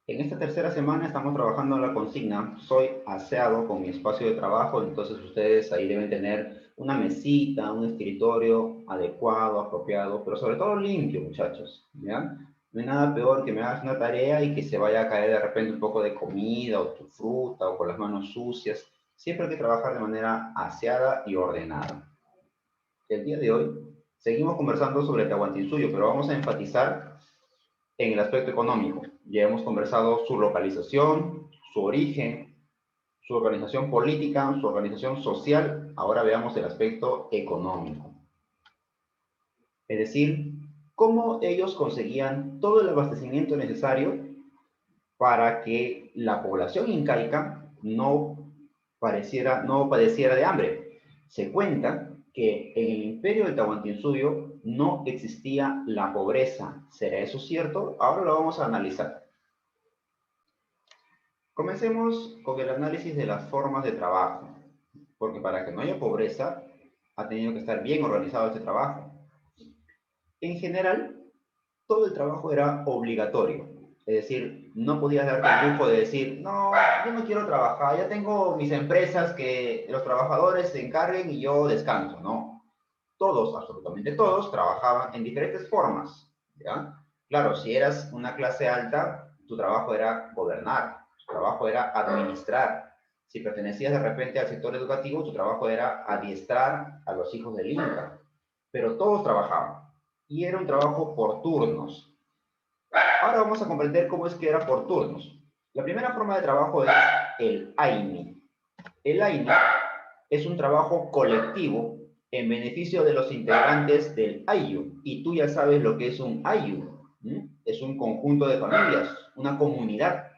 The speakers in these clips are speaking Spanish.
En esta tercera semana estamos trabajando en la consigna. Soy aseado con mi espacio de trabajo, entonces ustedes ahí deben tener una mesita, un escritorio adecuado, apropiado, pero sobre todo limpio, muchachos, ¿ya? No hay nada peor que me hagas una tarea y que se vaya a caer de repente un poco de comida o tu fruta o con las manos sucias. Siempre hay que trabajar de manera aseada y ordenada. El día de hoy seguimos conversando sobre el Tahuantinsuyo, pero vamos a enfatizar en el aspecto económico. Ya hemos conversado su localización, su origen, su organización política, su organización social. Ahora veamos el aspecto económico. Es decir, cómo ellos conseguían todo el abastecimiento necesario para que la población incaica no padeciera de hambre. Se cuenta que en el imperio del Tahuantinsuyo no existía la pobreza. ¿Será eso cierto? Ahora lo vamos a analizar. Comencemos con el análisis de las formas de trabajo, porque para que no haya pobreza, ha tenido que estar bien organizado este trabajo. En general, todo el trabajo era obligatorio, es decir, no podías darte el lujo de decir, no, yo no quiero trabajar, ya tengo mis empresas que los trabajadores se encarguen y yo descanso, ¿no? Todos, absolutamente todos, trabajaban en diferentes formas, ¿ya? Claro, si eras una clase alta, tu trabajo era gobernar, tu trabajo era administrar. Si pertenecías de repente al sector educativo, tu trabajo era adiestrar a los hijos del Inca. Pero todos trabajaban. Y era un trabajo por turnos. Ahora vamos a comprender cómo es que era por turnos. La primera forma de trabajo es el AINI. El AINI es un trabajo colectivo en beneficio de los integrantes del AIU. Y tú ya sabes lo que es un AIU. Es un conjunto de familias, una comunidad.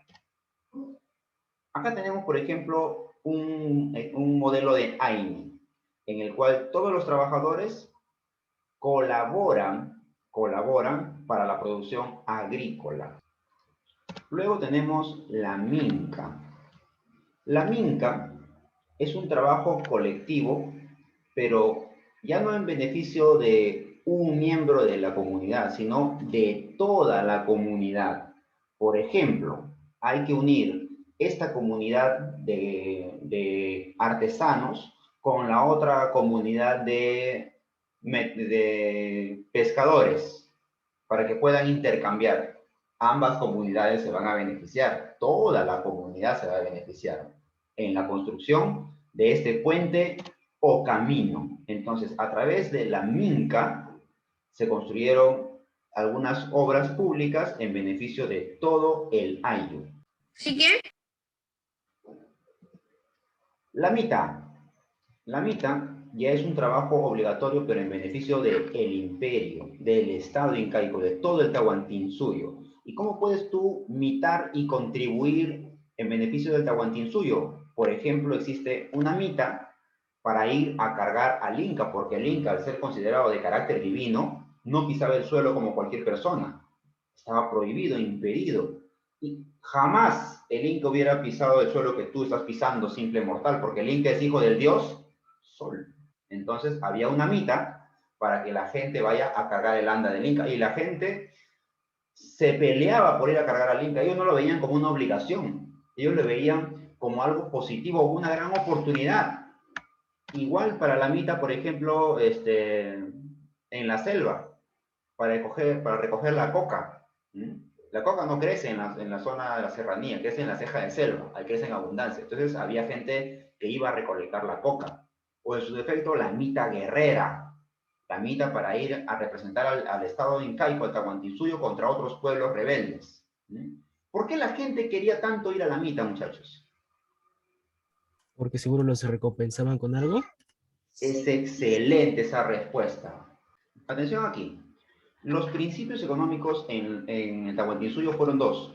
Acá tenemos, por ejemplo, un modelo de AINI, en el cual todos los trabajadores colaboran para la producción agrícola. Luego tenemos la minca. La minca es un trabajo colectivo, pero ya no en beneficio de un miembro de la comunidad, sino de toda la comunidad. Por ejemplo, hay que unir esta comunidad de artesanos con la otra comunidad de pescadores para que puedan intercambiar. Ambas comunidades se van a beneficiar, toda la comunidad se va a beneficiar en la construcción de este puente o camino. Entonces, a través de la minca se construyeron algunas obras públicas en beneficio de todo el Ayllu. ¿Sí que? La mitad. La mitad ya es un trabajo obligatorio, pero en beneficio del imperio, del Estado incaico, de todo el Tahuantinsuyo. ¿Y cómo puedes tú mitar y contribuir en beneficio del Tahuantinsuyo? Por ejemplo, existe una mita para ir a cargar al Inca, porque el Inca, al ser considerado de carácter divino, no pisaba el suelo como cualquier persona. Estaba prohibido, impedido. Y jamás el Inca hubiera pisado el suelo que tú estás pisando, simple mortal, porque el Inca es hijo del dios Sol. Entonces había una mita para que la gente vaya a cargar el anda del Inca y la gente se peleaba por ir a cargar al Inca. Ellos no lo veían como una obligación, ellos lo veían como algo positivo, una gran oportunidad. Igual para la mita, por ejemplo, en la selva, para recoger la coca. La coca no crece en la zona de la serranía, crece en la ceja de selva, ahí crece en abundancia. Entonces había gente que iba a recolectar la coca. O en su defecto, la mita guerrera. La mita para ir a representar al estado incaico, al Tahuantinsuyo, contra otros pueblos rebeldes. ¿Por qué la gente quería tanto ir a la mita, muchachos? Porque seguro los recompensaban con algo. Es excelente esa respuesta. Atención aquí. Los principios económicos en el Tahuantinsuyo fueron dos.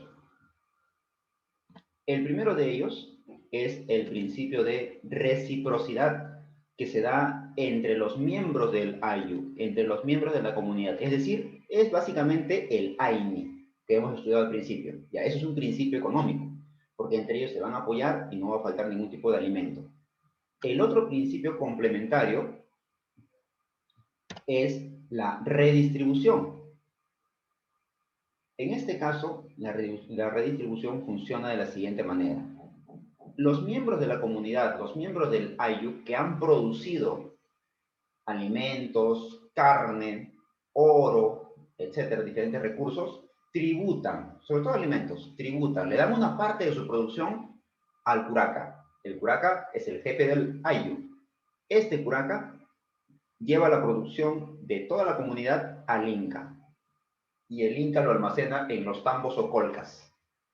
El primero de ellos es el principio de reciprocidad que se da entre los miembros del Ayllu, entre los miembros de la comunidad. Es decir, es básicamente el AINI que hemos estudiado al principio. Ya, eso es un principio económico, porque entre ellos se van a apoyar y no va a faltar ningún tipo de alimento. El otro principio complementario es la redistribución. En este caso, la redistribución funciona de la siguiente manera. Los miembros de la comunidad, los miembros del Ayllu que han producido alimentos, carne, oro, etcétera, diferentes recursos, tributan, sobre todo alimentos, tributan, le dan una parte de su producción al curaca. El curaca es el jefe del Ayllu. Este curaca lleva la producción de toda la comunidad al Inca y el Inca lo almacena en los tambos o colcas.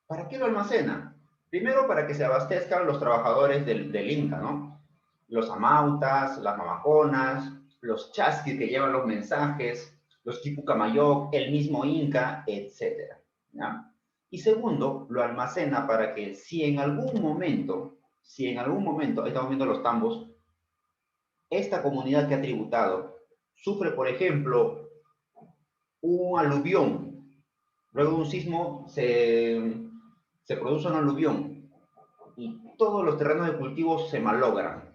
¿Para qué lo almacena? Primero, para que se abastezcan los trabajadores del Inca, ¿no? Los amautas, las mamaconas, los chasquis que llevan los mensajes, los quipucamayoc, el mismo Inca, etc. ¿Ya? Y segundo, lo almacena para que si en algún momento, ahí estamos viendo los tambos, esta comunidad que ha tributado sufre, por ejemplo, un aluvión, luego de un sismo se produce un aluvión y todos los terrenos de cultivo se malogran.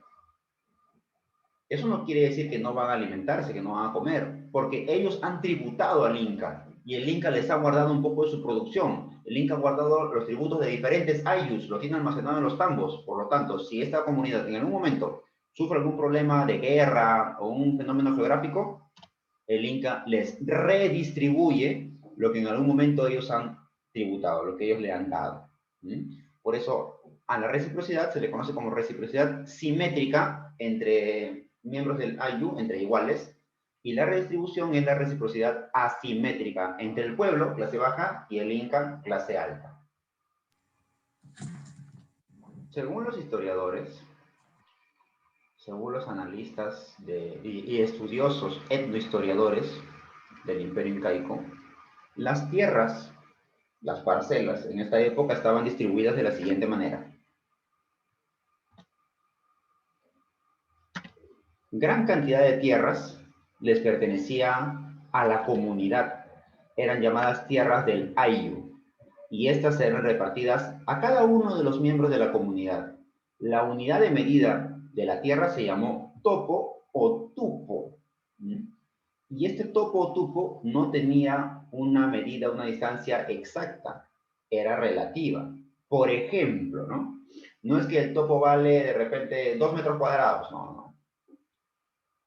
Eso no quiere decir que no van a alimentarse, que no van a comer, porque ellos han tributado al Inca y el Inca les ha guardado un poco de su producción. El Inca ha guardado los tributos de diferentes ayllus, lo tiene almacenado en los tambos. Por lo tanto, si esta comunidad en algún momento sufre algún problema de guerra o un fenómeno geográfico, el Inca les redistribuye lo que en algún momento ellos han tributado, lo que ellos le han dado. Por eso a la reciprocidad se le conoce como reciprocidad simétrica entre miembros del Ayllu, entre iguales, y la redistribución es la reciprocidad asimétrica entre el pueblo, clase baja, y el Inca, clase alta. Según los historiadores, según los analistas y estudiosos etnohistoriadores del Imperio Incaico, las tierras, las parcelas, en esta época estaban distribuidas de la siguiente manera. Gran cantidad de tierras les pertenecía a la comunidad. Eran llamadas tierras del Ayllu. Y estas eran repartidas a cada uno de los miembros de la comunidad. La unidad de medida de la tierra se llamó topo o tupo. Y este topo o tupo no tenía una medida, una distancia exacta. Era relativa. Por ejemplo, ¿no? No es que el topo vale de repente 2 metros cuadrados, no.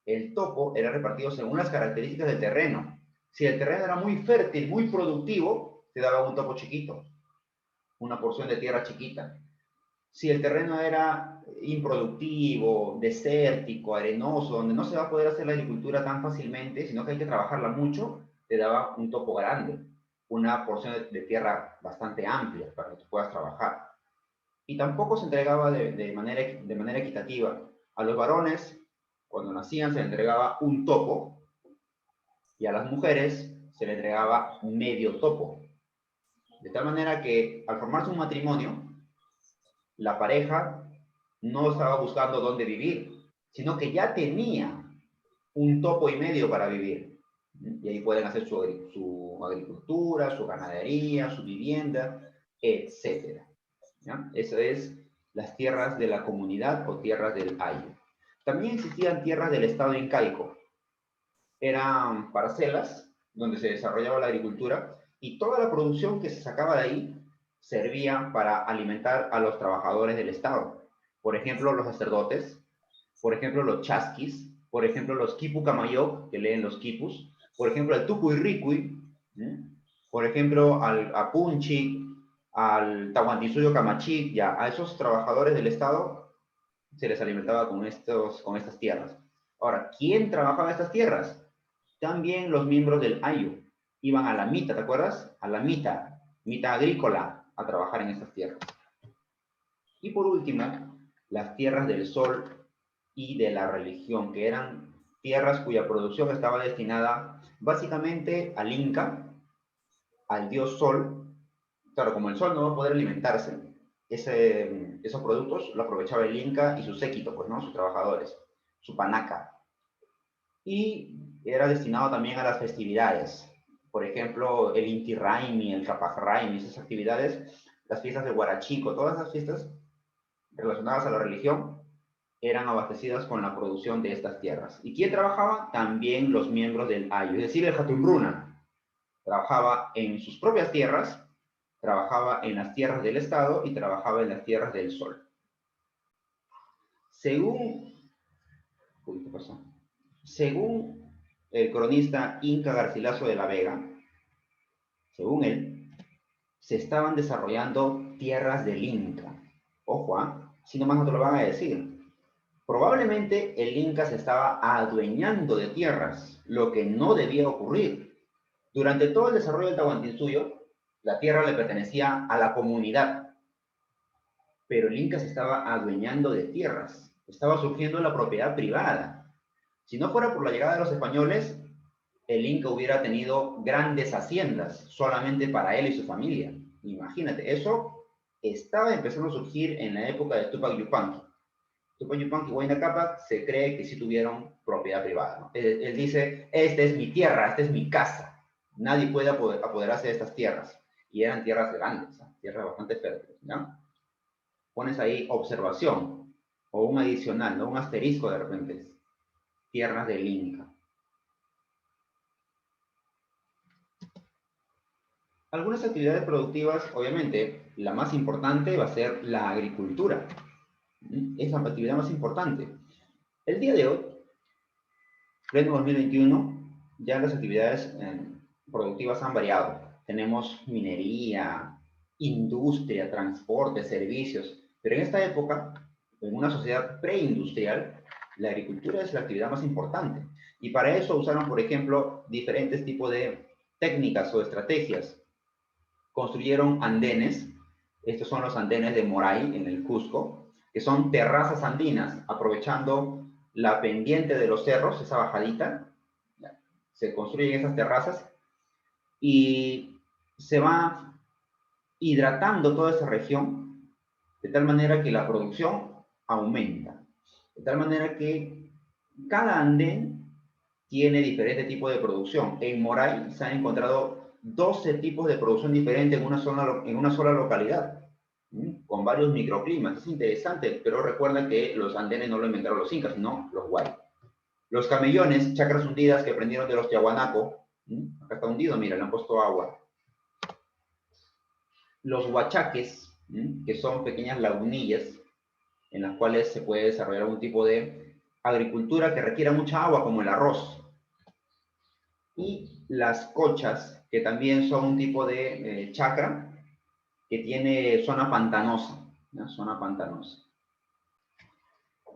El topo era repartido según las características del terreno. Si el terreno era muy fértil, muy productivo, te daba un topo chiquito, una porción de tierra chiquita. Si el terreno era improductivo, desértico, arenoso, donde no se va a poder hacer la agricultura tan fácilmente, sino que hay que trabajarla mucho, te daba un topo grande, una porción de tierra bastante amplia para que tú puedas trabajar. Y tampoco se entregaba de manera equitativa. A los varones, cuando nacían, se les entregaba un topo, y a las mujeres se les entregaba medio topo. De tal manera que al formarse un matrimonio, la pareja no estaba buscando dónde vivir, sino que ya tenía un topo y medio para vivir. Y ahí pueden hacer su agricultura, su ganadería, su vivienda, etc. ¿Ya? Eso es las tierras de la comunidad o tierras del Ayllu. También existían tierras del estado incaico. Eran parcelas donde se desarrollaba la agricultura y toda la producción que se sacaba de ahí servía para alimentar a los trabajadores del Estado. Por ejemplo, los sacerdotes, por ejemplo, los chasquis, por ejemplo, los quipucamayoc, que leen los quipus, por ejemplo, al tucuyricui, por ejemplo, al apunchi, al tahuantinsuyo camachic, ya, a esos trabajadores del Estado se les alimentaba con estas tierras. Ahora, ¿quién trabajaba estas tierras? También los miembros del Ayllu iban a la mita, ¿te acuerdas? A la mita agrícola, a trabajar en estas tierras. Y por último, las tierras del sol y de la religión, que eran tierras cuya producción estaba destinada básicamente al Inca, al dios sol. Claro, como el sol no va a poder alimentarse, esos productos lo aprovechaba el Inca y su séquito, pues, ¿no? Sus trabajadores, su panaca. Y era destinado también a las festividades. Por ejemplo, el Inti Raymi, el Capac Raymi, esas actividades, las fiestas de Huarachico, todas esas fiestas relacionadas a la religión eran abastecidas con la producción de estas tierras. ¿Y quién trabajaba? También los miembros del Ayllu, es decir, el Jatunruna. Trabajaba en sus propias tierras, trabajaba en las tierras del Estado y trabajaba en las tierras del Sol. Según, uy, ¿qué pasó? Según el cronista Inca Garcilaso de la Vega, según él, se estaban desarrollando tierras del Inca. Ojo, si nomás no te lo van a decir. Probablemente el Inca se estaba adueñando de tierras, lo que no debía ocurrir. Durante todo el desarrollo del Tahuantinsuyo, la tierra le pertenecía a la comunidad, pero el Inca se estaba adueñando de tierras, estaba surgiendo la propiedad privada. Si no fuera por la llegada de los españoles, el Inca hubiera tenido grandes haciendas solamente para él y su familia. Imagínate, eso estaba empezando a surgir en la época de Tupac Yupanqui. Tupac Yupanqui y Huayna Cápac se cree que sí tuvieron propiedad privada, ¿no? Él dice, esta es mi tierra, esta es mi casa. Nadie puede apoderarse de estas tierras. Y eran tierras grandes, tierras bastante fértiles, ¿no? Pones ahí observación, o un adicional, ¿no? Un asterisco de repente. Tierras del Inca. Algunas actividades productivas, obviamente, la más importante va a ser la agricultura. Es la actividad más importante. El día de hoy, pleno 2021, ya las actividades productivas han variado. Tenemos minería, industria, transporte, servicios, pero en esta época, en una sociedad preindustrial, la agricultura es la actividad más importante. Y para eso usaron, por ejemplo, diferentes tipos de técnicas o estrategias. Construyeron andenes, estos son los andenes de Moray en el Cusco, que son terrazas andinas, aprovechando la pendiente de los cerros, esa bajadita, se construyen esas terrazas y se va hidratando toda esa región de tal manera que la producción aumenta, de tal manera que cada andén tiene diferente tipo de producción. En Moray se han encontrado 12 tipos de producción diferentes en una sola localidad, con varios microclimas. Es interesante, pero recuerda que los andenes no lo inventaron los incas, sino los guay. Los camellones, chacras hundidas que aprendieron de los tiahuanaco, acá está hundido, mira, le han puesto agua. Los huachaques, que son pequeñas lagunillas en las cuales se puede desarrollar algún tipo de agricultura que requiera mucha agua, como el arroz. Y las cochas, que también son un tipo de chacra que tiene zona pantanosa, ¿no? Zona pantanosa.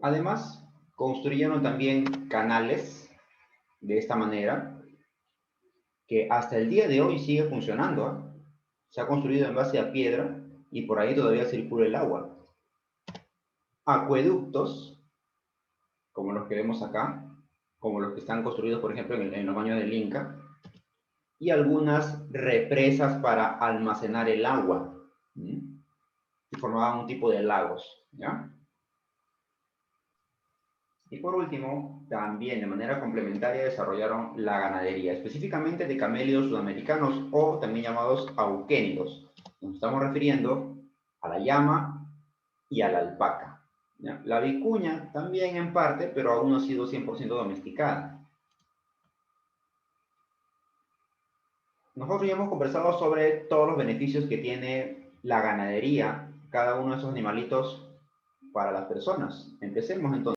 Además, construyeron también canales de esta manera, que hasta el día de hoy sigue funcionando, ¿eh? Se ha construido en base a piedra y por ahí todavía circula el agua. Acueductos, como los que vemos acá, como los que están construidos, por ejemplo, en los baños del Inca, y algunas represas para almacenar el agua, y formaban un tipo de lagos, ¿ya? Y por último, también de manera complementaria desarrollaron la ganadería, específicamente de camélidos sudamericanos o también llamados auquénidos. Nos estamos refiriendo a la llama y a la alpaca, ¿ya? La vicuña también en parte, pero aún no ha sido 100% domesticada. Nosotros ya hemos conversado sobre todos los beneficios que tiene la ganadería, cada uno de esos animalitos para las personas. Empecemos entonces.